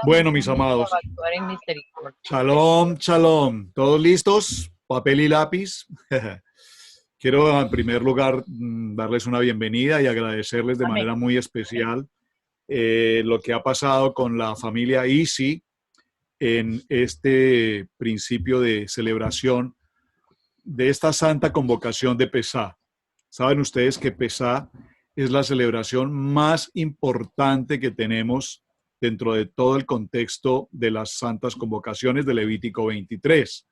Bueno, mis amados, shalom, shalom. ¿Todos listos? ¿Papel y lápiz? Quiero en primer lugar darles una bienvenida y agradecerles de Amén. manera muy especial lo que ha pasado con la familia Easy en este principio de celebración de esta santa convocación de Pesá. Saben ustedes que Pesá es la celebración más importante que tenemos dentro de todo el contexto de las santas convocaciones de Levítico 23.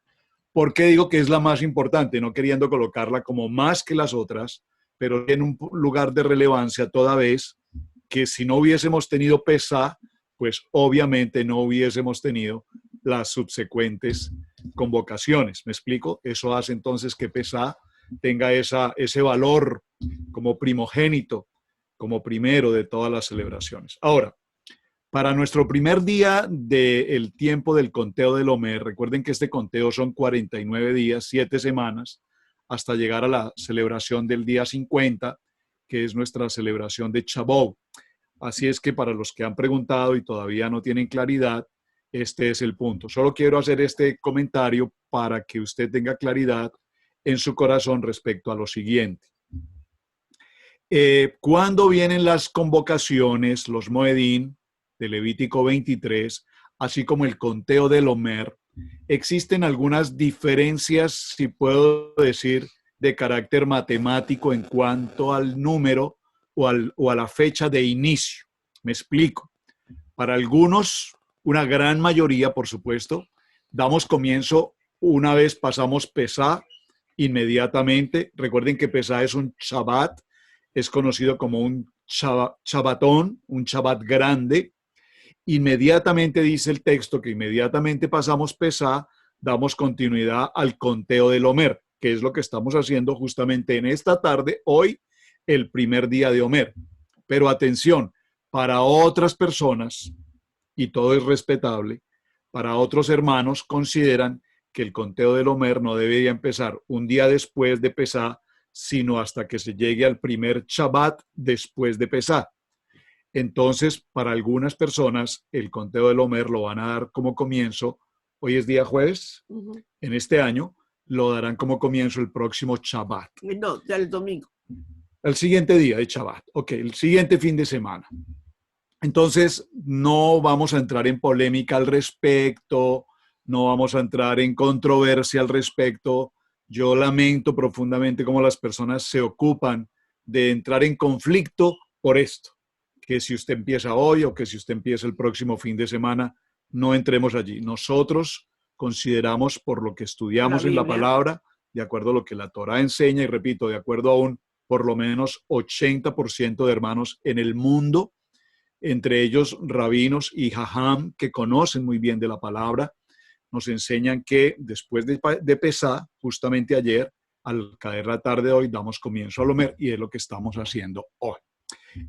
¿Por qué digo que es la más importante? No queriendo colocarla como más que las otras, pero en un lugar de relevancia toda vez que si no hubiésemos tenido Pesá, pues obviamente no hubiésemos tenido las subsecuentes convocaciones. ¿Me explico? Eso hace entonces que Pesá tenga ese valor como primogénito, como primero de todas las celebraciones. Ahora, para nuestro primer día del tiempo del conteo del Omer, recuerden que este conteo son 49 días, 7 semanas, hasta llegar a la celebración del día 50, que es nuestra celebración de Shavuot. Así es que para los que han preguntado y todavía no tienen claridad, este es el punto. Solo quiero hacer este comentario para que usted tenga claridad en su corazón respecto a lo siguiente. ¿Cuándo vienen las convocaciones, los Moedín de Levítico 23, así como el conteo del Omer? Existen algunas diferencias, si puedo decir, de carácter matemático en cuanto al número o a la fecha de inicio. Me explico. Para algunos, una gran mayoría, por supuesto, damos comienzo una vez pasamos Pesá, inmediatamente. Recuerden que Pesá es un Shabbat, es conocido como un Shabbatón, un Shabbat grande. Inmediatamente dice el texto que inmediatamente pasamos Pesá, damos continuidad al conteo del Omer, que es lo que estamos haciendo justamente en esta tarde, hoy, el primer día de Omer. Pero atención, para otras personas, y todo es respetable, para otros hermanos consideran que el conteo del Omer no debería empezar un día después de Pesá, sino hasta que se llegue al primer Shabbat después de Pesá. Entonces, para algunas personas, el conteo del Omer lo van a dar como comienzo, hoy es día jueves, en este año, lo darán como comienzo el próximo Shabbat. No, ya el domingo. El siguiente día de Shabbat, ok, el siguiente fin de semana. Entonces, no vamos a entrar en polémica al respecto, no vamos a entrar en controversia al respecto. Yo lamento profundamente cómo las personas se ocupan de entrar en conflicto por esto, que si usted empieza hoy o que si usted empieza el próximo fin de semana, no entremos allí. Nosotros consideramos por lo que estudiamos en la palabra, de acuerdo a lo que la Torá enseña, y repito, de acuerdo a un por lo menos 80% de hermanos en el mundo, entre ellos rabinos y jajam que conocen muy bien de la palabra, nos enseñan que después de Pesá, justamente ayer, al caer la tarde de hoy, damos comienzo al Omer y es lo que estamos haciendo hoy.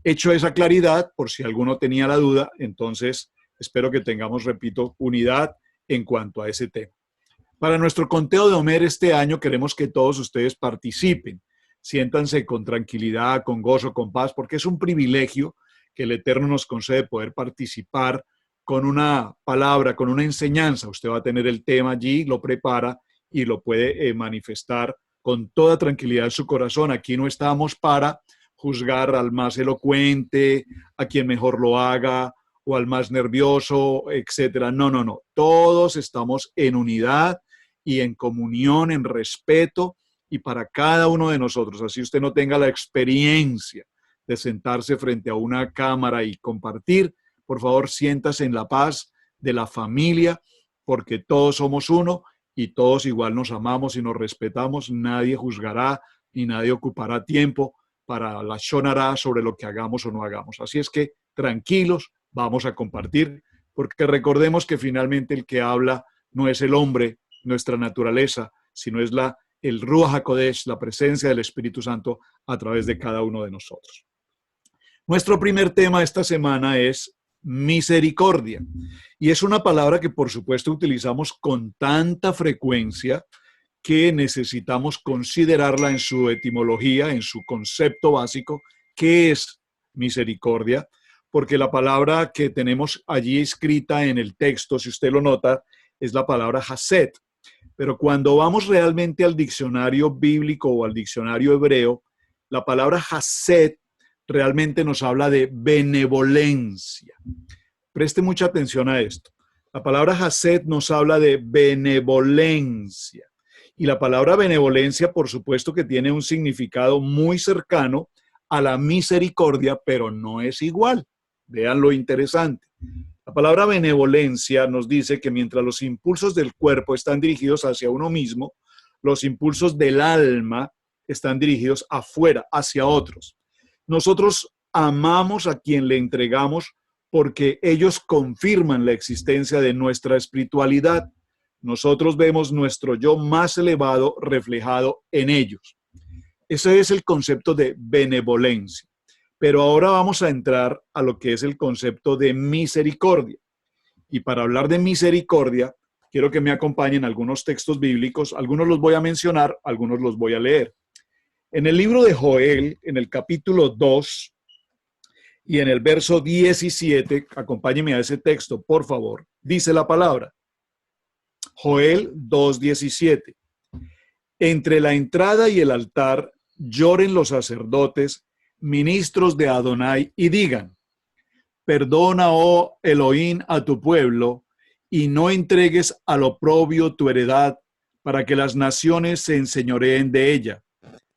Hecho esa claridad, por si alguno tenía la duda, entonces espero que tengamos, repito, unidad en cuanto a ese tema. Para nuestro conteo de Omer este año queremos que todos ustedes participen. Siéntanse con tranquilidad, con gozo, con paz, porque es un privilegio que el Eterno nos concede poder participar con una palabra, con una enseñanza. Usted va a tener el tema allí, lo prepara y lo puede manifestar con toda tranquilidad en su corazón. Aquí no estamos para juzgar al más elocuente, a quien mejor lo haga, o al más nervioso, etcétera. No, no, no. Todos estamos en unidad y en comunión, en respeto, y para cada uno de nosotros. Así usted no tenga la experiencia de sentarse frente a una cámara y compartir, por favor, siéntase en la paz de la familia, porque todos somos uno y todos igual nos amamos y nos respetamos. Nadie juzgará ni nadie ocupará tiempo para la shonará sobre lo que hagamos o no hagamos. Así es que tranquilos, vamos a compartir, porque recordemos que finalmente el que habla no es el hombre, nuestra naturaleza, sino es el Ruach HaKodesh, la presencia del Espíritu Santo a través de cada uno de nosotros. Nuestro primer tema esta semana es misericordia. Y es una palabra que por supuesto utilizamos con tanta frecuencia que necesitamos considerarla en su etimología, en su concepto básico, ¿qué es misericordia? porque la palabra que tenemos allí escrita en el texto, si usted lo nota, es la palabra Hased. Pero cuando vamos realmente al diccionario bíblico o al diccionario hebreo, la palabra Hased realmente nos habla de benevolencia. Preste mucha atención a esto. La palabra Hased nos habla de benevolencia. Y la palabra benevolencia, por supuesto que tiene un significado muy cercano a la misericordia, pero no es igual. Vean lo interesante. La palabra benevolencia nos dice que mientras los impulsos del cuerpo están dirigidos hacia uno mismo, los impulsos del alma están dirigidos afuera, hacia otros. Nosotros amamos a quien le entregamos porque ellos confirman la existencia de nuestra espiritualidad. Nosotros vemos nuestro yo más elevado reflejado en ellos. Ese es el concepto de benevolencia. Pero ahora vamos a entrar a lo que es el concepto de misericordia. Y para hablar de misericordia, quiero que me acompañen algunos textos bíblicos. Algunos los voy a mencionar, algunos los voy a leer. En el libro de Joel, en el capítulo 2 y en el verso 17, acompáñenme a ese texto, por favor. Dice la palabra. Joel 2:17. Entre la entrada y el altar lloren los sacerdotes, ministros de Adonai, y digan: perdona, oh Elohim, a tu pueblo, y no entregues al oprobio tu heredad, para que las naciones se enseñoreen de ella.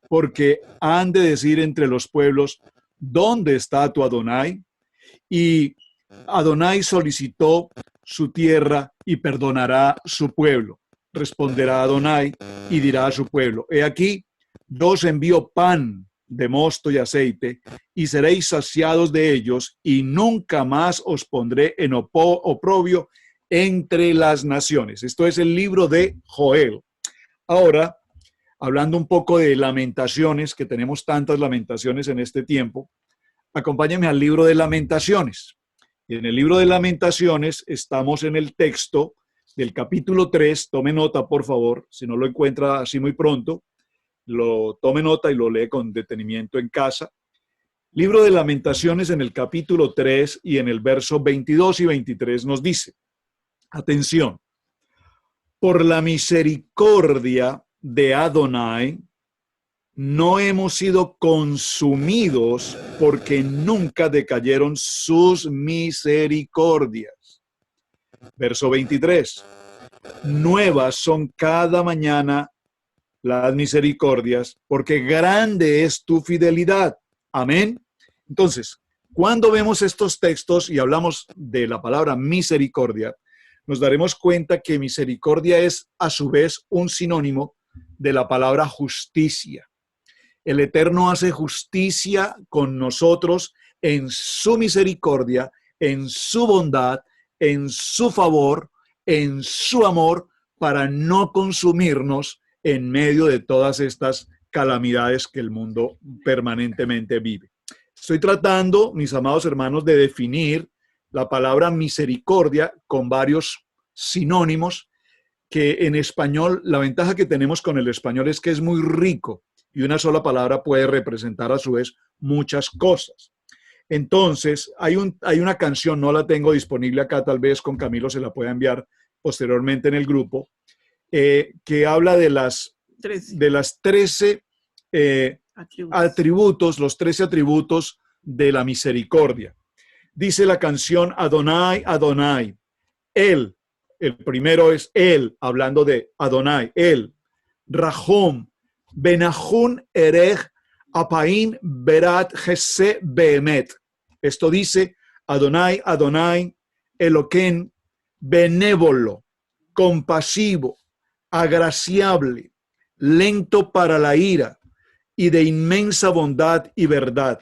Porque han de decir entre los pueblos: ¿dónde está tu Adonai? Y Adonai solicitó su tierra y perdonará su pueblo. Responderá Adonai y dirá a su pueblo: he aquí, yo os envío pan de mosto y aceite, y seréis saciados de ellos, y nunca más os pondré en oprobio entre las naciones. Esto es el libro de Joel. Ahora, hablando un poco de lamentaciones, que tenemos tantas lamentaciones en este tiempo, acompáñenme al libro de Lamentaciones. En el libro de Lamentaciones estamos en el texto del capítulo 3. Tome nota, por favor, si no lo encuentra así muy pronto, lo tome nota y lo lee con detenimiento en casa. Libro de Lamentaciones en el capítulo 3 y en el verso 22 y 23 nos dice, atención, por la misericordia de Adonai, no hemos sido consumidos porque nunca decayeron sus misericordias. Verso 23. Nuevas son cada mañana las misericordias, porque grande es tu fidelidad. Amén. Entonces, cuando vemos estos textos y hablamos de la palabra misericordia, nos daremos cuenta que misericordia es a su vez un sinónimo de la palabra justicia. El Eterno hace justicia con nosotros en su misericordia, en su bondad, en su favor, en su amor, para no consumirnos en medio de todas estas calamidades que el mundo permanentemente vive. Estoy tratando, mis amados hermanos, de definir la palabra misericordia con varios sinónimos que en español, la ventaja que tenemos con el español es que es muy rico y una sola palabra puede representar a su vez muchas cosas. Entonces, hay una canción, no la tengo disponible acá, tal vez con Camilo se la pueda enviar posteriormente en el grupo, que habla de las 13 atributos, los 13 atributos de la misericordia. Dice la canción Adonai, Adonai, Él, el primero es Él, hablando de Adonai, Él, Rahom, Benahun Erech, Apain Berat Jesse Behemet. Esto dice Adonai, Adonai, Eloquén, benévolo, compasivo, agraciable, lento para la ira y de inmensa bondad y verdad.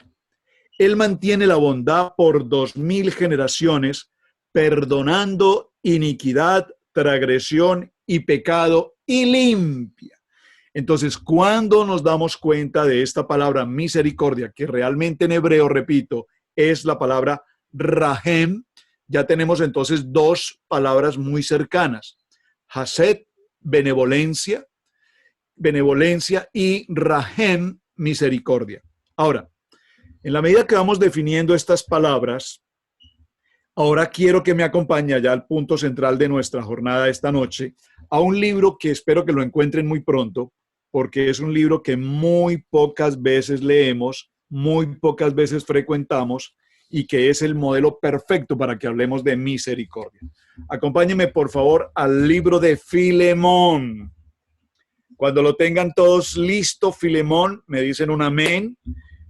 Él mantiene la bondad por 2000 generaciones, perdonando iniquidad, transgresión y pecado, y limpia. Entonces, cuando nos damos cuenta de esta palabra misericordia, que realmente en hebreo, repito, es la palabra rahem, ya tenemos entonces dos palabras muy cercanas. Hased, benevolencia, y rahem, misericordia. Ahora, En la medida que vamos definiendo estas palabras, ahora quiero que me acompañe ya al punto central de nuestra jornada esta noche, a un libro que espero que lo encuentren muy pronto, porque es un libro que muy pocas veces leemos, muy pocas veces frecuentamos y que es el modelo perfecto para que hablemos de misericordia. Acompáñenme, por favor, al libro de Filemón. Cuando lo tengan todos listo, Filemón, me dicen un amén.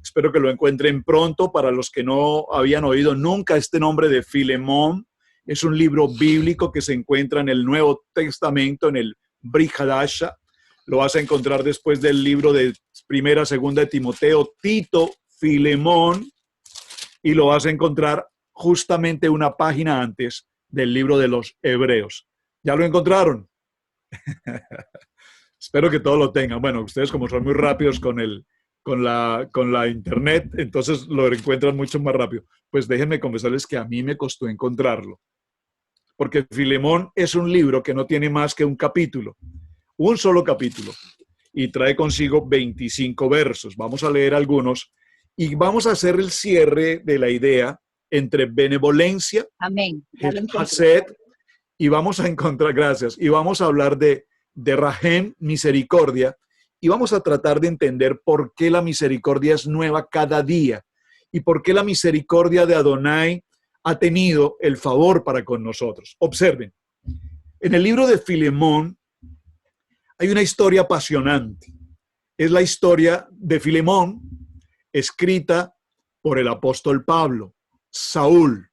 Espero que lo encuentren pronto. Para los que no habían oído nunca este nombre de Filemón, es un libro bíblico que se encuentra en el Nuevo Testamento, en el Brit Hadasha. Lo vas a encontrar después del libro de Primera, Segunda de Timoteo, Tito, Filemón, y lo vas a encontrar justamente una página antes del libro de los Hebreos. ¿Ya lo encontraron? Espero que todos lo tengan. Bueno, ustedes como son muy rápidos con la internet, entonces lo encuentran mucho más rápido. Pues déjenme confesarles que a mí me costó encontrarlo. Porque Filemón es un libro que no tiene más que un capítulo, un solo capítulo, y trae consigo 25 versos. Vamos a leer algunos y vamos a hacer el cierre de la idea entre benevolencia, amén, Hased, y vamos a encontrar, gracias, y vamos a hablar de Rahem, misericordia, y vamos a tratar de entender por qué la misericordia es nueva cada día y por qué la misericordia de Adonai ha tenido el favor para con nosotros. Observen, en el libro de Filemón hay una historia apasionante. Es la historia de Filemón, escrita por el apóstol Pablo, Saúl.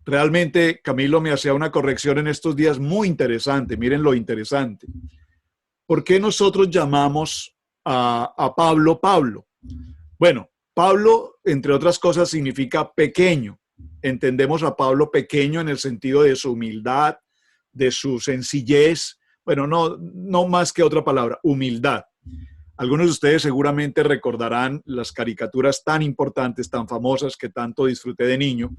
Realmente Camilo me hacía una corrección en estos días muy interesante. Miren lo interesante. ¿Por qué nosotros llamamos a Pablo Pablo? Bueno, Pablo, entre otras cosas, significa pequeño. Entendemos a Pablo pequeño en el sentido de su humildad, de su sencillez. Bueno, no más que otra palabra, humildad. Algunos de ustedes seguramente recordarán las caricaturas tan importantes, tan famosas que tanto disfruté de niño,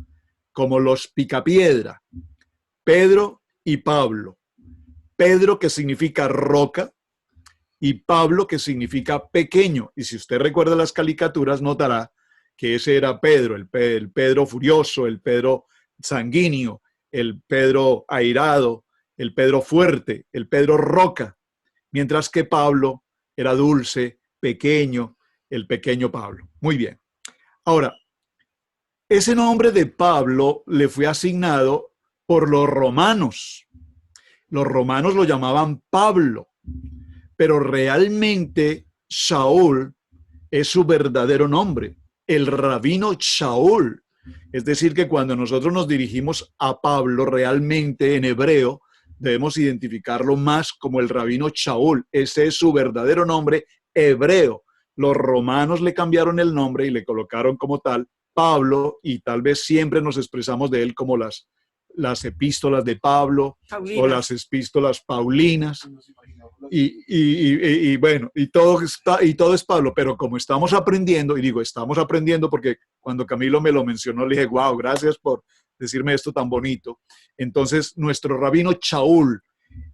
como los Picapiedra, Pedro y Pablo. Pedro, que significa roca, y Pablo, que significa pequeño. Y si usted recuerda las caricaturas, notará que ese era Pedro, el Pedro furioso, el Pedro sanguíneo, el Pedro airado, el Pedro fuerte, el Pedro roca, mientras que Pablo era dulce, pequeño, el pequeño Pablo. Muy bien. Ahora, ese nombre de Pablo le fue asignado por los romanos. Los romanos lo llamaban Pablo, pero realmente Saúl es su verdadero nombre, el rabino Shaul. Es decir, que cuando nosotros nos dirigimos a Pablo, realmente en hebreo, debemos identificarlo más como el rabino Shaul. Ese es su verdadero nombre hebreo. Los romanos le cambiaron el nombre y le colocaron como tal Pablo, y tal vez siempre nos expresamos de él como las epístolas de Pablo, Paulinas, o las epístolas paulinas, y bueno, y todo es Pablo, pero como estamos aprendiendo, y digo, estamos aprendiendo porque cuando Camilo me lo mencionó, le dije, wow, gracias por decirme esto tan bonito. Entonces, nuestro rabino Shaul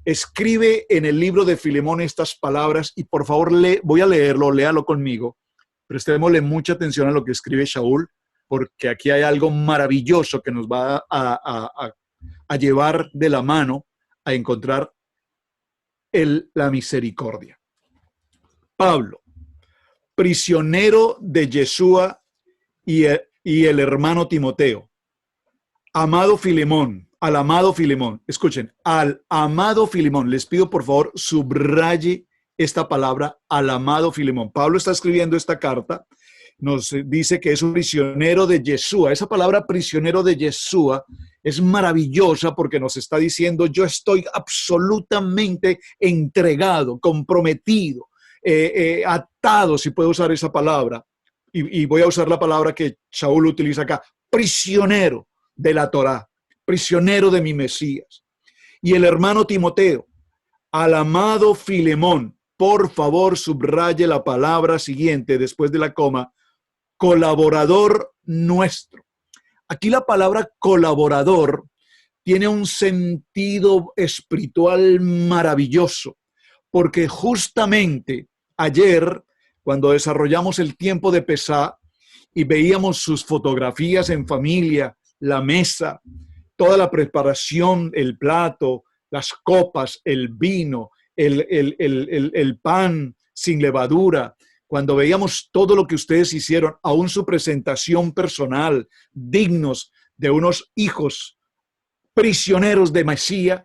escribe en el libro de Filemón estas palabras, y por favor, voy a leerlo, léalo conmigo. Prestémosle mucha atención a lo que escribe Shaul, porque aquí hay algo maravilloso que nos va a llevar de la mano a encontrar la misericordia. Pablo, prisionero de Yeshua y el hermano Timoteo, amado Filemón, al amado Filemón, escuchen, al amado Filemón, les pido por favor subraye esta palabra, al amado Filemón. Pablo está escribiendo esta carta, nos dice que es un prisionero de Yeshua. Esa palabra prisionero de Yeshua es maravillosa porque nos está diciendo, yo estoy absolutamente entregado, comprometido, atado, si puedo usar esa palabra, y voy a usar la palabra que Shaul utiliza acá, prisionero de la Torá, prisionero de mi Mesías. Y el hermano Timoteo, al amado Filemón, por favor subraye la palabra siguiente después de la coma, colaborador nuestro. Aquí la palabra colaborador tiene un sentido espiritual maravilloso, porque justamente ayer, cuando desarrollamos el tiempo de Pesá y veíamos sus fotografías en familia, la mesa, toda la preparación, el plato, las copas, el vino, el pan sin levadura, cuando veíamos todo lo que ustedes hicieron, aún su presentación personal, dignos de unos hijos prisioneros de Mesías,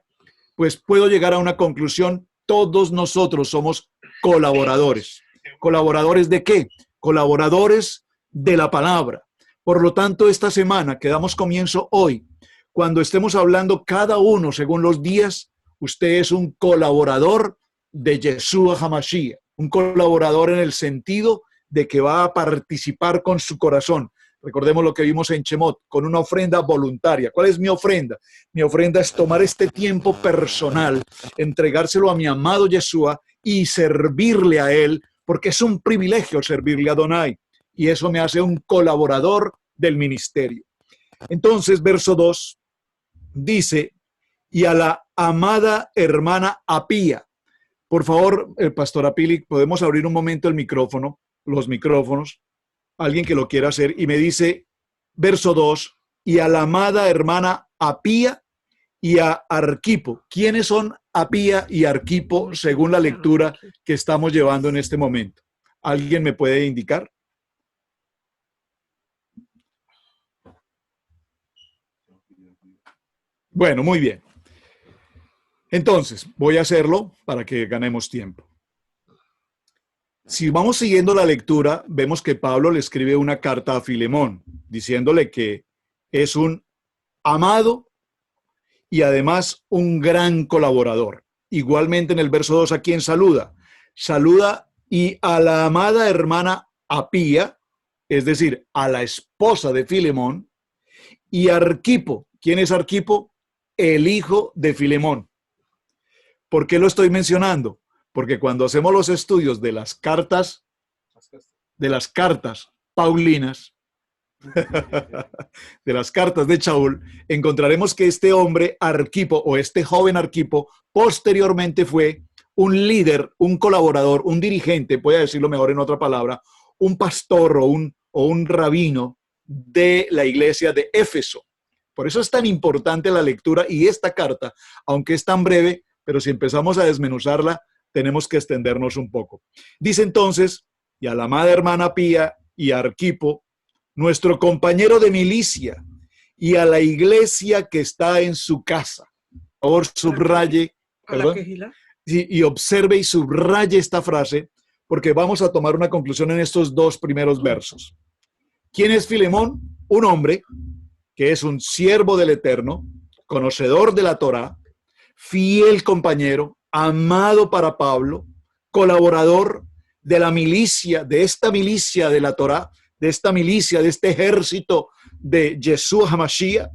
pues puedo llegar a una conclusión: todos nosotros somos colaboradores. ¿Colaboradores de qué? Colaboradores de la palabra. Por lo tanto, esta semana que damos comienzo hoy, cuando estemos hablando cada uno según los días, usted es un colaborador de Yeshua HaMashiach, un colaborador en el sentido de que va a participar con su corazón. Recordemos lo que vimos en Shemot, con una ofrenda voluntaria. ¿Cuál es mi ofrenda? Mi ofrenda es tomar este tiempo personal, entregárselo a mi amado Yeshua y servirle a él, porque es un privilegio servirle a Adonai. Y eso me hace un colaborador del ministerio. Entonces, verso 2 dice: y a la amada hermana Apía. Por favor, el pastor Apili, ¿podemos abrir un momento el micrófono, los micrófonos? Alguien que lo quiera hacer. Y me dice, verso 2, y a la amada hermana Apía y a Arquipo. ¿Quiénes son Apía y Arquipo según la lectura que estamos llevando en este momento? ¿Alguien me puede indicar? Bueno, muy bien. Entonces, voy a hacerlo para que ganemos tiempo. Si vamos siguiendo la lectura, vemos que Pablo le escribe una carta a Filemón, diciéndole que es un amado y además un gran colaborador. Igualmente en el verso 2, ¿a quién saluda? Saluda y a la amada hermana Apía, es decir, a la esposa de Filemón, y Arquipo. ¿Quién es Arquipo? El hijo de Filemón. ¿Por qué lo estoy mencionando? Porque cuando hacemos los estudios de las cartas paulinas, de las cartas de Shaul, encontraremos que este hombre Arquipo, o este joven Arquipo, posteriormente fue un líder, un colaborador, un dirigente, voy a decirlo mejor en otra palabra, un pastor o un rabino de la iglesia de Éfeso. Por eso es tan importante la lectura y esta carta, aunque es tan breve, pero si empezamos a desmenuzarla, tenemos que extendernos un poco. Dice entonces, y a la amada hermana Pía y a Arquipo, nuestro compañero de milicia, y a la iglesia que está en su casa. Por favor, subraye, y observe y subraye esta frase, porque vamos a tomar una conclusión en estos dos primeros versos. ¿Quién es Filemón? Un hombre que es un siervo del Eterno, conocedor de la Torá, fiel compañero, amado para Pablo, colaborador de la milicia, de esta milicia de la Torá, de esta milicia, de este ejército de Yeshua HaMashiach,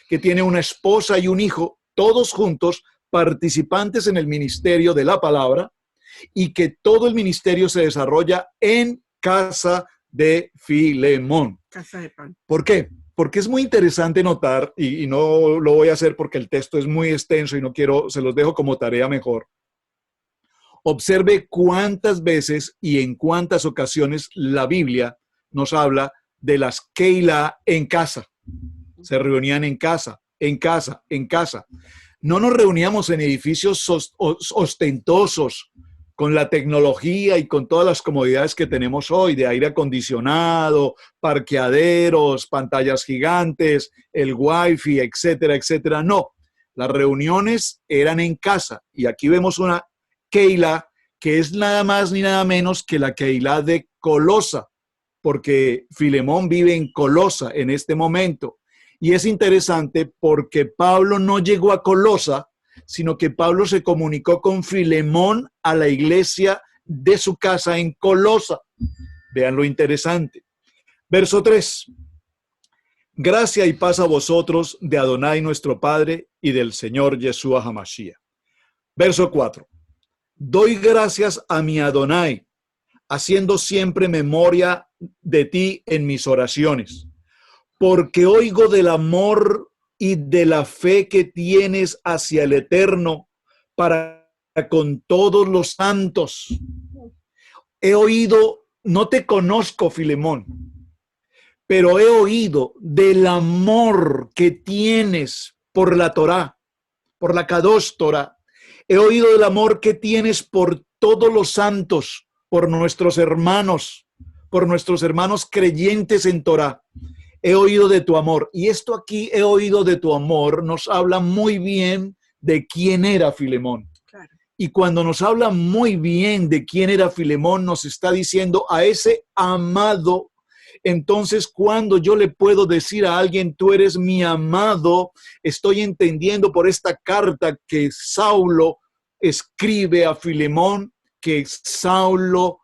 que tiene una esposa y un hijo, todos juntos participantes en el ministerio de la palabra, y que todo el ministerio se desarrolla en casa de Filemón. Casa de pan. ¿Por qué? Porque es muy interesante notar, y no lo voy a hacer porque el texto es muy extenso y no quiero, se los dejo como tarea mejor. Observe cuántas veces y en cuántas ocasiones la Biblia nos habla de las Keilah en casa. Se reunían en casa, en casa, en casa. No nos reuníamos en edificios ostentosos, con la tecnología y con todas las comodidades que tenemos hoy, de aire acondicionado, parqueaderos, pantallas gigantes, el wifi, etcétera, etcétera. No, las reuniones eran en casa. Y aquí vemos una Keilah que es nada más ni nada menos que la Keilah de Colosa, porque Filemón vive en Colosa en este momento. Y es interesante porque Pablo no llegó a Colosa, sino que Pablo se comunicó con Filemón a la iglesia de su casa en Colosa. Vean lo interesante. Verso 3. Gracia y paz a vosotros de Adonai nuestro Padre y del Señor Yeshua HaMashiach. Verso 4. Doy gracias a mi Adonai, haciendo siempre memoria de ti en mis oraciones, porque oigo del amor y de la fe que tienes hacia el Eterno para con todos los santos. He oído, no te conozco, Filemón, pero he oído del amor que tienes por la Torá, por la Kadosh Torá. He oído del amor que tienes por todos los santos, por nuestros hermanos creyentes en Torá. He oído de tu amor. Y esto aquí, he oído de tu amor, nos habla muy bien de quién era Filemón. Claro. Y cuando nos habla muy bien de quién era Filemón, nos está diciendo a ese amado. Entonces, cuando yo le puedo decir a alguien, tú eres mi amado, estoy entendiendo por esta carta que Saulo escribe a Filemón, que Saulo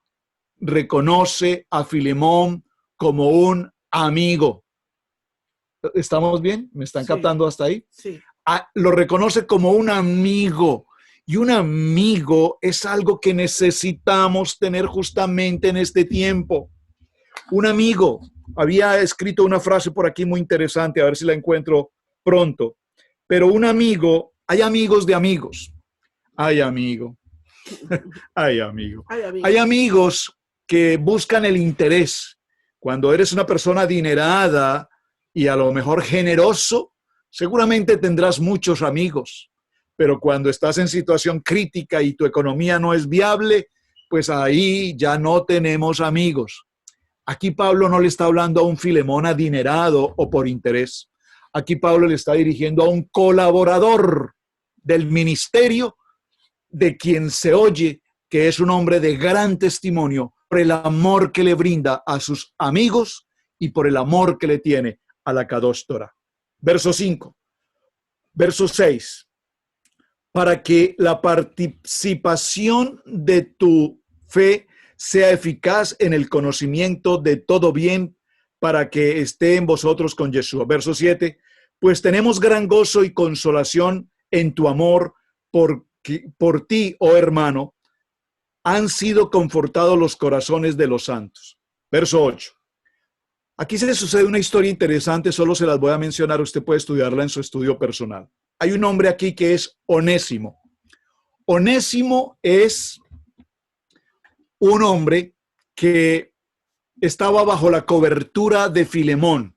reconoce a Filemón como un amigo. ¿Estamos bien? ¿Me están captando hasta ahí? Sí. Lo reconoce como un amigo. Y un amigo es algo que necesitamos tener justamente en este tiempo. Un amigo. Había escrito una frase por aquí muy interesante, a ver si la encuentro pronto. Pero un amigo, hay amigos de amigos. Ay, amigo. Ay, amigo. Hay amigos que buscan el interés. Cuando eres una persona adinerada y a lo mejor generoso, seguramente tendrás muchos amigos. Pero cuando estás en situación crítica y tu economía no es viable, pues ahí ya no tenemos amigos. Aquí Pablo no le está hablando a un Filemón adinerado o por interés. Aquí Pablo le está dirigiendo a un colaborador del ministerio de quien se oye que es un hombre de gran testimonio por el amor que le brinda a sus amigos y por el amor que le tiene a la Kadosh Torah. Verso 5. Verso 6. Para que la participación de tu fe sea eficaz en el conocimiento de todo bien, para que esté en vosotros con Yeshua. Verso 7. Pues tenemos gran gozo y consolación en tu amor, porque por ti, oh hermano, han sido confortados los corazones de los santos. Verso 8. Aquí se sucede una historia interesante, solo se las voy a mencionar, usted puede estudiarla en su estudio personal. Hay un hombre aquí que es Onésimo. Onésimo es un hombre que estaba bajo la cobertura de Filemón,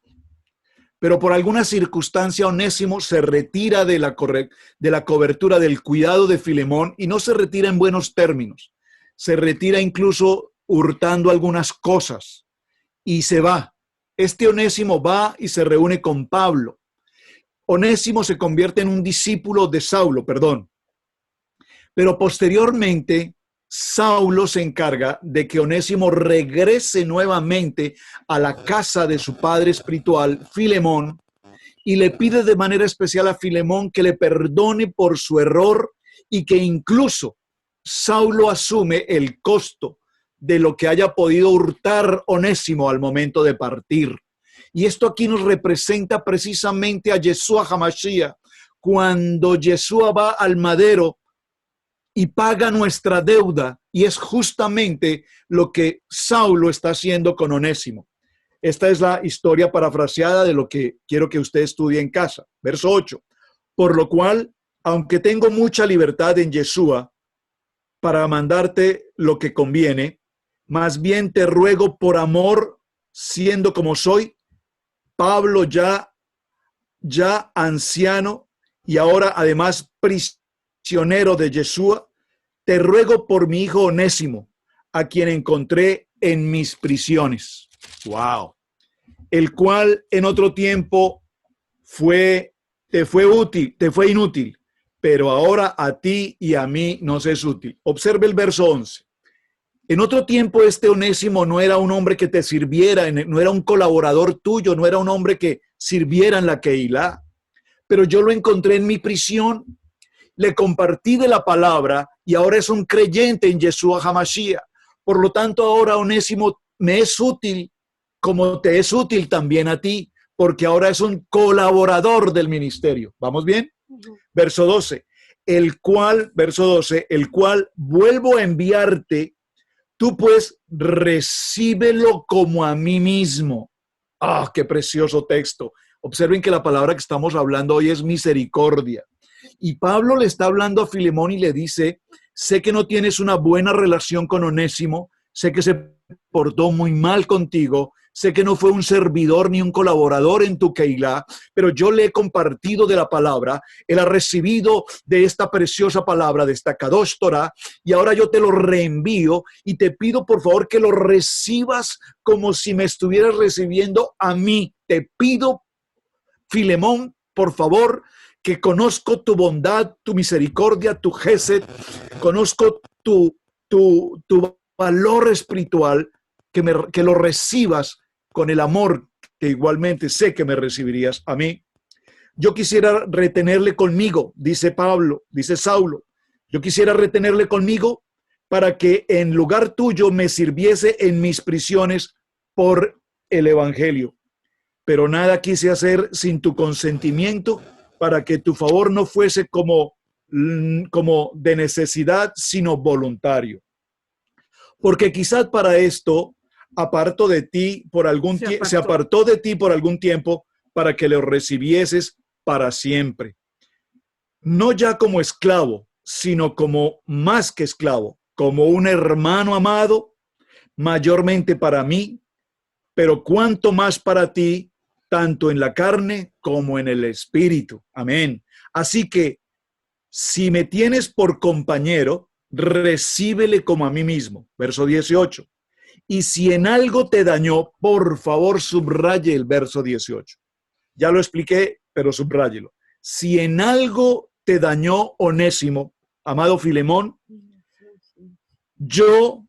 pero por alguna circunstancia Onésimo se retira de la cobertura del cuidado de Filemón y no se retira en buenos términos. Se retira incluso hurtando algunas cosas y se va. Este Onésimo va y se reúne con Pablo. Onésimo se convierte en un discípulo de Saulo, pero posteriormente Saulo se encarga de que Onésimo regrese nuevamente a la casa de su padre espiritual, Filemón, y le pide de manera especial a Filemón que le perdone por su error y que incluso Saulo asume el costo de lo que haya podido hurtar Onésimo al momento de partir. Y esto aquí nos representa precisamente a Yeshua HaMashiach, cuando Yeshua va al madero y paga nuestra deuda, y es justamente lo que Saulo está haciendo con Onésimo. Esta es la historia parafraseada de lo que quiero que usted estudie en casa. Verso 8. Por lo cual, aunque tengo mucha libertad en Yeshua para mandarte lo que conviene, más bien te ruego por amor, siendo como soy, Pablo ya anciano y ahora además prisionero de Yeshua, te ruego por mi hijo Onésimo, a quien encontré en mis prisiones. Wow. El cual en otro tiempo te fue inútil, pero ahora a ti y a mí nos es útil. Observe el verso 11. En otro tiempo este Onésimo no era un hombre que te sirviera, no era un colaborador tuyo, no era un hombre que sirviera en la Keilah, pero yo lo encontré en mi prisión, le compartí de la palabra y ahora es un creyente en Yeshua HaMashiach. Por lo tanto, ahora Onésimo me es útil como te es útil también a ti, porque ahora es un colaborador del ministerio. ¿Vamos bien? Verso 12. Verso 12, el cual vuelvo a enviarte. Tú pues recíbelo como a mí mismo. ¡Ah, qué precioso texto! Observen que la palabra que estamos hablando hoy es misericordia. Y Pablo le está hablando a Filemón y le dice, sé que no tienes una buena relación con Onésimo, sé que se portó muy mal contigo, sé que no fue un servidor ni un colaborador en tu Keilah, pero yo le he compartido de la palabra, él ha recibido de esta preciosa palabra, de esta Kadosh Torah, y ahora yo te lo reenvío y te pido por favor que lo recibas como si me estuvieras recibiendo a mí. Te pido, Filemón, por favor, que conozco tu bondad, tu misericordia, tu gesed, conozco tu valor espiritual, que lo recibas con el amor que igualmente sé que me recibirías a mí. Yo quisiera retenerle conmigo, dice Pablo, dice Saulo, yo quisiera retenerle conmigo para que en lugar tuyo me sirviese en mis prisiones por el evangelio. Pero nada quise hacer sin tu consentimiento, para que tu favor no fuese como de necesidad, sino voluntario. Porque quizás para esto apartó de ti por algún se apartó de ti por algún tiempo, para que lo recibieses para siempre. No ya como esclavo, sino como más que esclavo, como un hermano amado, mayormente para mí, pero cuanto más para ti, tanto en la carne como en el espíritu. Amén. Así que, si me tienes por compañero, recíbele como a mí mismo. Verso 18. Y si en algo te dañó, por favor subraye el verso 18. Ya lo expliqué, pero subráyelo. Si en algo te dañó Onésimo, amado Filemón, yo,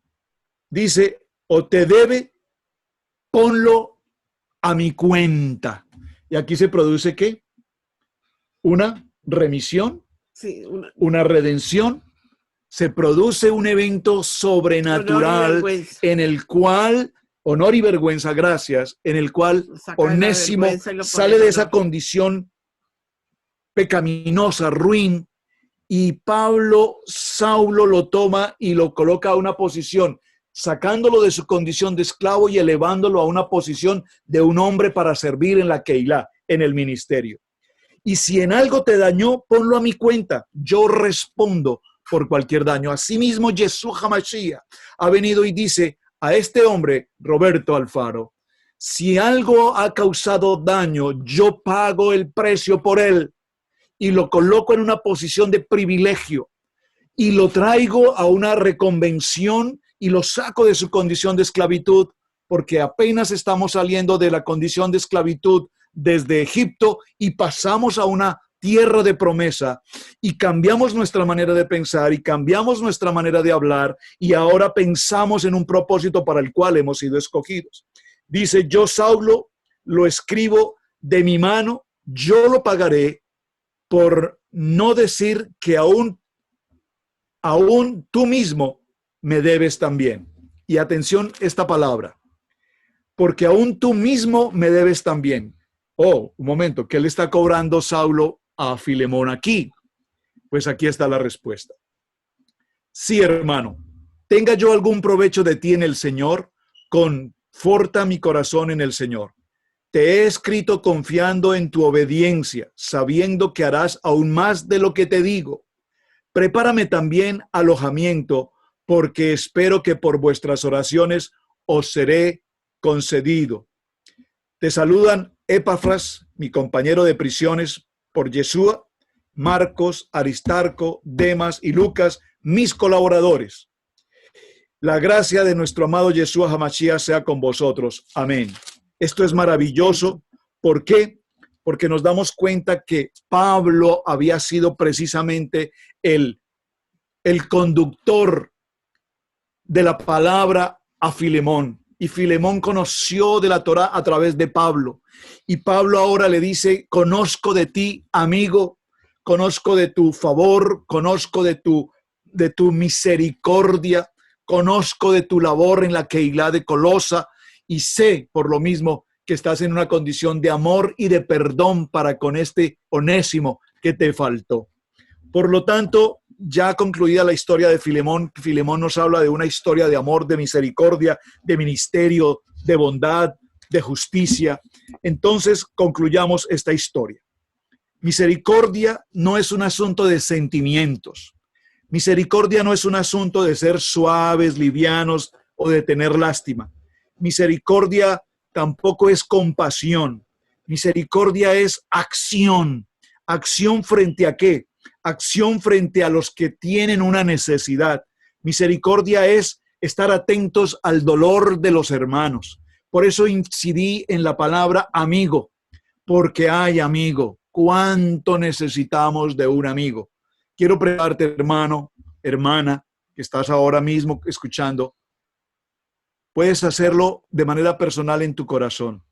dice, o te debe, ponlo a mi cuenta. Y aquí se produce ¿qué? Una remisión, sí, una redención. Se produce un evento sobrenatural en el cual, honor y vergüenza, gracias, en el cual Onésimo sale de esa condición pecaminosa, ruin, y Saulo lo toma y lo coloca a una posición, sacándolo de su condición de esclavo y elevándolo a una posición de un hombre para servir en la Keilah, en el ministerio. Y si en algo te dañó, ponlo a mi cuenta. Yo respondo por cualquier daño. Asimismo, Yeshua HaMashiach ha venido y dice a este hombre, Roberto Alfaro, si algo ha causado daño, yo pago el precio por él y lo coloco en una posición de privilegio y lo traigo a una reconvención y lo saco de su condición de esclavitud, porque apenas estamos saliendo de la condición de esclavitud desde Egipto y pasamos a una tierra de promesa y cambiamos nuestra manera de pensar y cambiamos nuestra manera de hablar y ahora pensamos en un propósito para el cual hemos sido escogidos. Dice, yo Saulo lo escribo de mi mano, yo lo pagaré, por no decir que aún tú mismo me debes también. Y atención esta palabra, porque aún tú mismo me debes también. Oh, un momento, ¿qué le está cobrando Saulo a Filemón aquí? Pues aquí está la respuesta. Sí, hermano, tenga yo algún provecho de ti en el Señor, conforta mi corazón en el Señor. Te he escrito confiando en tu obediencia, sabiendo que harás aún más de lo que te digo. Prepárame también alojamiento, porque espero que por vuestras oraciones os seré concedido. Te saludan Epafras, mi compañero de prisiones, por Yeshua, Marcos, Aristarco, Demas y Lucas, mis colaboradores. La gracia de nuestro amado Yeshua HaMashiach sea con vosotros. Amén. Esto es maravilloso. ¿Por qué? Porque nos damos cuenta que Pablo había sido precisamente el conductor de la palabra a Filemón. Y Filemón conoció de la Torá a través de Pablo. Y Pablo ahora le dice, conozco de ti, amigo, conozco de tu favor, conozco de tu misericordia, conozco de tu labor en la Keilah de Colosa, y sé por lo mismo que estás en una condición de amor y de perdón para con este Onésimo que te faltó. Por lo tanto, ya concluida la historia de Filemón, Filemón nos habla de una historia de amor, de misericordia, de ministerio, de bondad, de justicia. Entonces, concluyamos esta historia. Misericordia no es un asunto de sentimientos. Misericordia no es un asunto de ser suaves, livianos o de tener lástima. Misericordia tampoco es compasión. Misericordia es acción. ¿Acción frente a qué? Acción frente a los que tienen una necesidad. Misericordia es estar atentos al dolor de los hermanos. Por eso incidí en la palabra amigo, porque hay amigo. ¿Cuánto necesitamos de un amigo? Quiero preguntarte, hermano, hermana, que estás ahora mismo escuchando, puedes hacerlo de manera personal en tu corazón.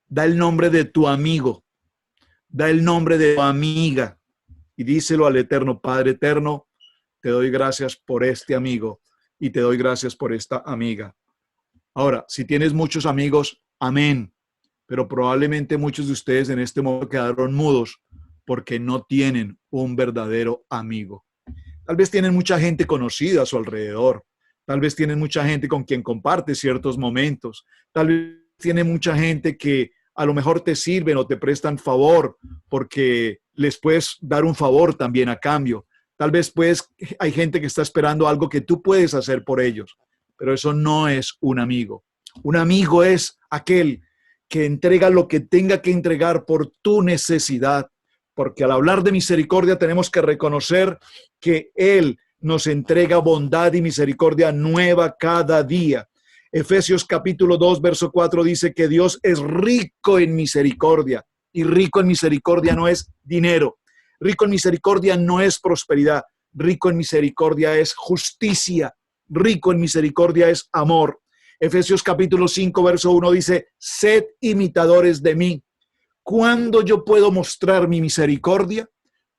Da el nombre de tu amigo, da el nombre de tu amiga y díselo al Eterno. Padre eterno, te doy gracias por este amigo y te doy gracias por esta amiga. Ahora, si tienes muchos amigos, amén, pero probablemente muchos de ustedes en este momento quedaron mudos porque no tienen un verdadero amigo. Tal vez tienen mucha gente conocida a su alrededor, tal vez tienen mucha gente con quien comparte ciertos momentos, tal vez tienen mucha gente que a lo mejor te sirven o te prestan favor porque les puedes dar un favor también a cambio. Tal vez hay gente que está esperando algo que tú puedes hacer por ellos, pero eso no es un amigo. Un amigo es aquel que entrega lo que tenga que entregar por tu necesidad, porque al hablar de misericordia tenemos que reconocer que Él nos entrega bondad y misericordia nueva cada día. Efesios capítulo 2, verso 4 dice que Dios es rico en misericordia, y rico en misericordia no es dinero, rico en misericordia no es prosperidad, rico en misericordia es justicia, rico en misericordia es amor. Efesios capítulo 5, verso 1 dice, sed imitadores de mí. ¿Cuándo yo puedo mostrar mi misericordia?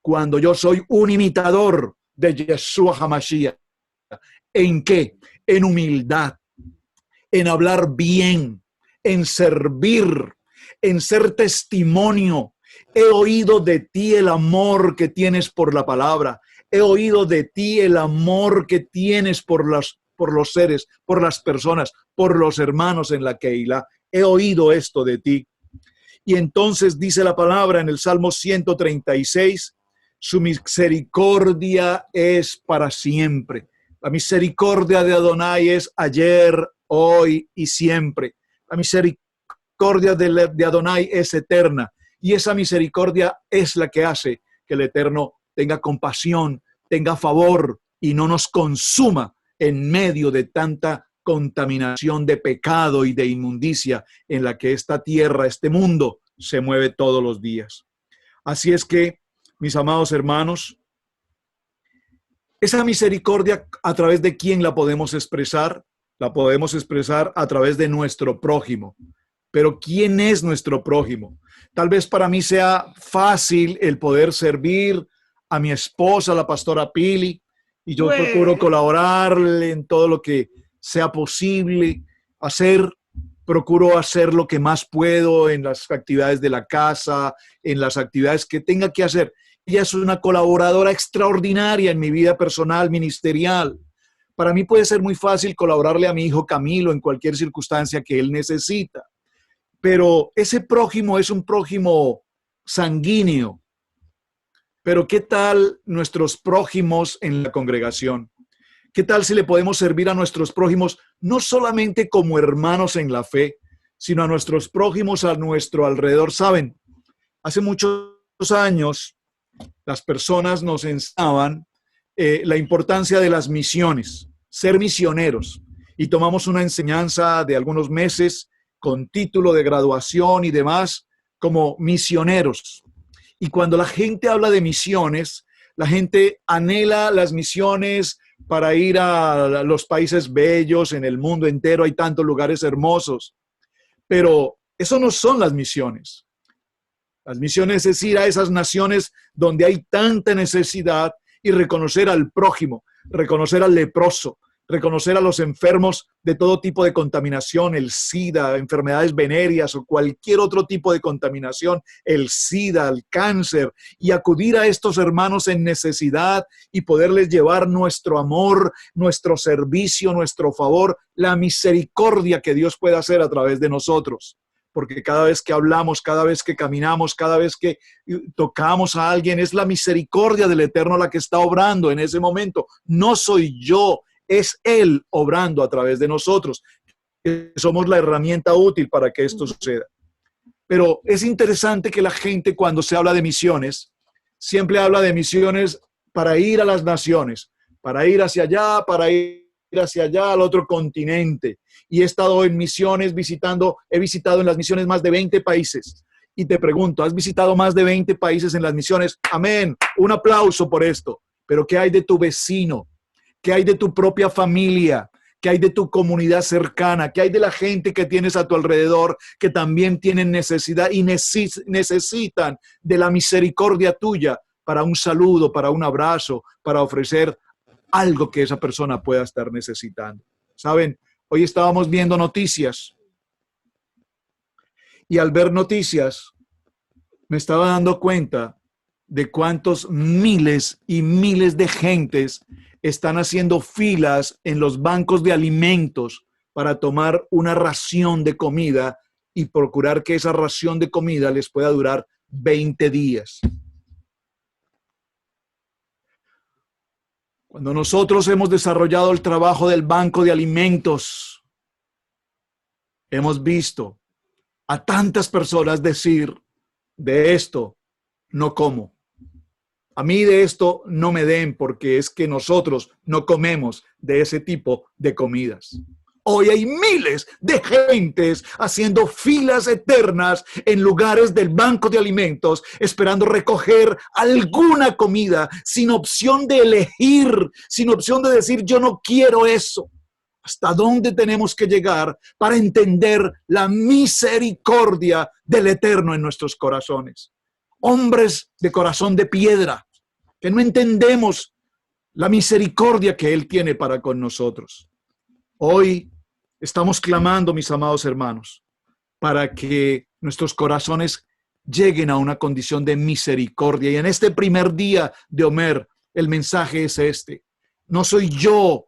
Cuando yo soy un imitador de Yeshua HaMashiach. ¿En qué? En humildad, en hablar bien, en servir, en ser testimonio. He oído de ti el amor que tienes por la palabra. He oído de ti el amor que tienes por los seres, por las personas, por los hermanos en la Keilah. He oído esto de ti. Y entonces dice la palabra en el Salmo 136, su misericordia es para siempre. La misericordia de Adonai es ayer, hoy y siempre. La misericordia de Adonai es eterna. Y esa misericordia es la que hace que el Eterno tenga compasión, tenga favor y no nos consuma en medio de tanta contaminación de pecado y de inmundicia en la que esta tierra, este mundo, se mueve todos los días. Así es que, mis amados hermanos, esa misericordia, ¿a través de quién la podemos expresar? La podemos expresar a través de nuestro prójimo. Pero ¿quién es nuestro prójimo? Tal vez para mí sea fácil el poder servir a mi esposa, la pastora Pili, y yo procuro colaborarle en todo lo que sea posible hacer. Procuro hacer lo que más puedo en las actividades de la casa, en las actividades que tenga que hacer. Ella es una colaboradora extraordinaria en mi vida personal, ministerial. Para mí puede ser muy fácil colaborarle a mi hijo Camilo en cualquier circunstancia que él necesita. Pero ese prójimo es un prójimo sanguíneo. Pero ¿qué tal nuestros prójimos en la congregación? ¿Qué tal si le podemos servir a nuestros prójimos no solamente como hermanos en la fe, sino a nuestros prójimos a nuestro alrededor? Saben, hace muchos años las personas nos enseñaban la importancia de las misiones, ser misioneros, y tomamos una enseñanza de algunos meses con título de graduación y demás como misioneros. Y cuando la gente habla de misiones, la gente anhela las misiones para ir a los países bellos en el mundo entero. Hay tantos lugares hermosos, pero eso no son las misiones. Las misiones es ir a esas naciones donde hay tanta necesidad y reconocer al prójimo, reconocer al leproso, reconocer a los enfermos de todo tipo de contaminación, el SIDA, enfermedades venéreas o cualquier otro tipo de contaminación, el SIDA, el cáncer, y acudir a estos hermanos en necesidad y poderles llevar nuestro amor, nuestro servicio, nuestro favor, la misericordia que Dios puede hacer a través de nosotros. Porque cada vez que hablamos, cada vez que caminamos, cada vez que tocamos a alguien, es la misericordia del Eterno la que está obrando en ese momento. No soy yo, es Él obrando a través de nosotros. que somos la herramienta útil para que esto suceda. Pero es interesante que la gente, cuando se habla de misiones, siempre habla de misiones para ir a las naciones, para ir hacia allá, para ir hacia allá al otro continente. Y he estado en misiones he visitado en las misiones más de 20 países. Y te pregunto, ¿has visitado más de 20 países en las misiones? Amén. Un aplauso por esto. Pero ¿qué hay de tu vecino? ¿Qué hay de tu propia familia? ¿Qué hay de tu comunidad cercana? ¿Qué hay de la gente que tienes a tu alrededor que también tienen necesidad y necesitan de la misericordia tuya para un saludo, para un abrazo, para ofrecer algo que esa persona pueda estar necesitando? ¿Saben? Hoy estábamos viendo noticias y al ver noticias me estaba dando cuenta de cuántos miles y miles de gentes están haciendo filas en los bancos de alimentos para tomar una ración de comida y procurar que esa ración de comida les pueda durar 20 días. Cuando nosotros hemos desarrollado el trabajo del banco de alimentos, hemos visto a tantas personas decir, de esto no como. A mí de esto no me den porque es que nosotros no comemos de ese tipo de comidas. Hoy hay miles de gentes haciendo filas eternas en lugares del banco de alimentos esperando recoger alguna comida sin opción de elegir, sin opción de decir yo no quiero eso. ¿Hasta dónde tenemos que llegar para entender la misericordia del Eterno en nuestros corazones? Hombres de corazón de piedra, que no entendemos la misericordia que Él tiene para con nosotros. Hoy estamos clamando, mis amados hermanos, para que nuestros corazones lleguen a una condición de misericordia. Y en este primer día de Omer, el mensaje es este. No soy yo,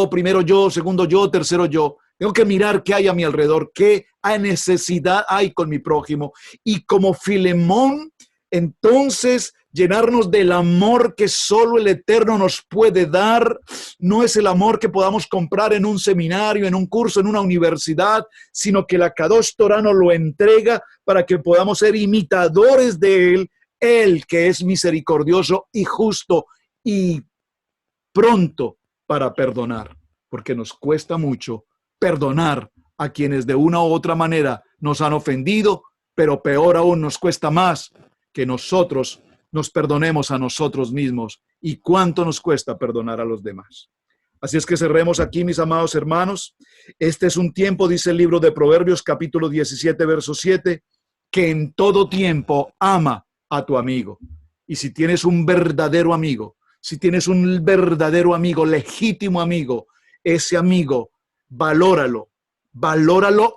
primero yo, segundo yo, tercero yo. Tengo que mirar qué hay a mi alrededor, qué necesidad hay con mi prójimo. Y como Filemón, entonces llenarnos del amor que solo el Eterno nos puede dar. No es el amor que podamos comprar en un seminario, en un curso, en una universidad, sino que la Kadosh Torah nos lo entrega para que podamos ser imitadores de Él que es misericordioso y justo y pronto para perdonar, porque nos cuesta mucho perdonar a quienes de una u otra manera nos han ofendido, pero peor aún nos cuesta más que nosotros nos perdonemos a nosotros mismos. ¿Y cuánto nos cuesta perdonar a los demás? Así es que cerremos aquí, mis amados hermanos. Este es un tiempo, dice el libro de Proverbios, capítulo 17, verso 7, que en todo tiempo ama a tu amigo. Y si tienes un verdadero amigo, legítimo amigo, ese amigo, valóralo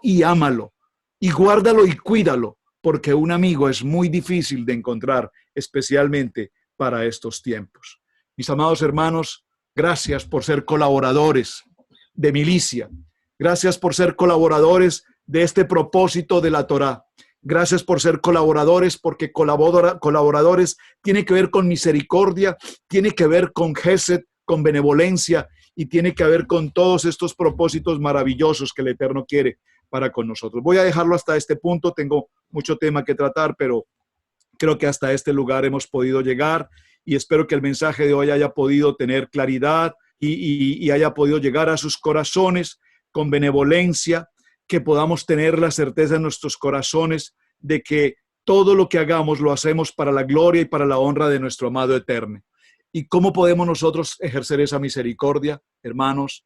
y ámalo, y guárdalo y cuídalo, porque un amigo es muy difícil de encontrar, especialmente para estos tiempos. Mis amados hermanos, gracias por ser colaboradores de Milicia. Gracias por ser colaboradores de este propósito de la Torá. Gracias por ser colaboradores, porque colaboradores tiene que ver con misericordia, tiene que ver con Gesed, con benevolencia, y tiene que ver con todos estos propósitos maravillosos que el Eterno quiere para con nosotros. Voy a dejarlo hasta este punto, tengo mucho tema que tratar, pero creo que hasta este lugar hemos podido llegar y espero que el mensaje de hoy haya podido tener claridad y haya podido llegar a sus corazones con benevolencia, que podamos tener la certeza en nuestros corazones de que todo lo que hagamos lo hacemos para la gloria y para la honra de nuestro amado Eterno. ¿Y cómo podemos nosotros ejercer esa misericordia, hermanos?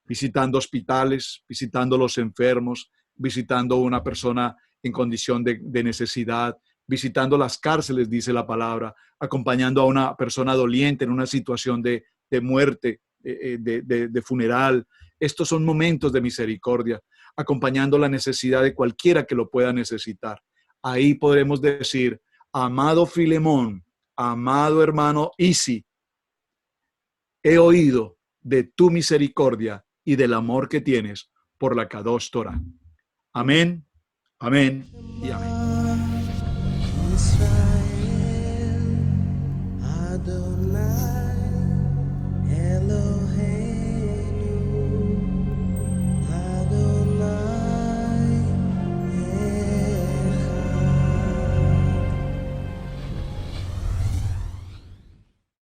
Visitando hospitales, visitando los enfermos, visitando una persona en condición de necesidad, visitando las cárceles, dice la palabra, acompañando a una persona doliente en una situación de muerte, de funeral. Estos son momentos de misericordia, acompañando la necesidad de cualquiera que lo pueda necesitar. Ahí podremos decir, amado Filemón, amado hermano Isi, he oído de tu misericordia y del amor que tienes por la Kadosh Torah. Amén, amén y amén.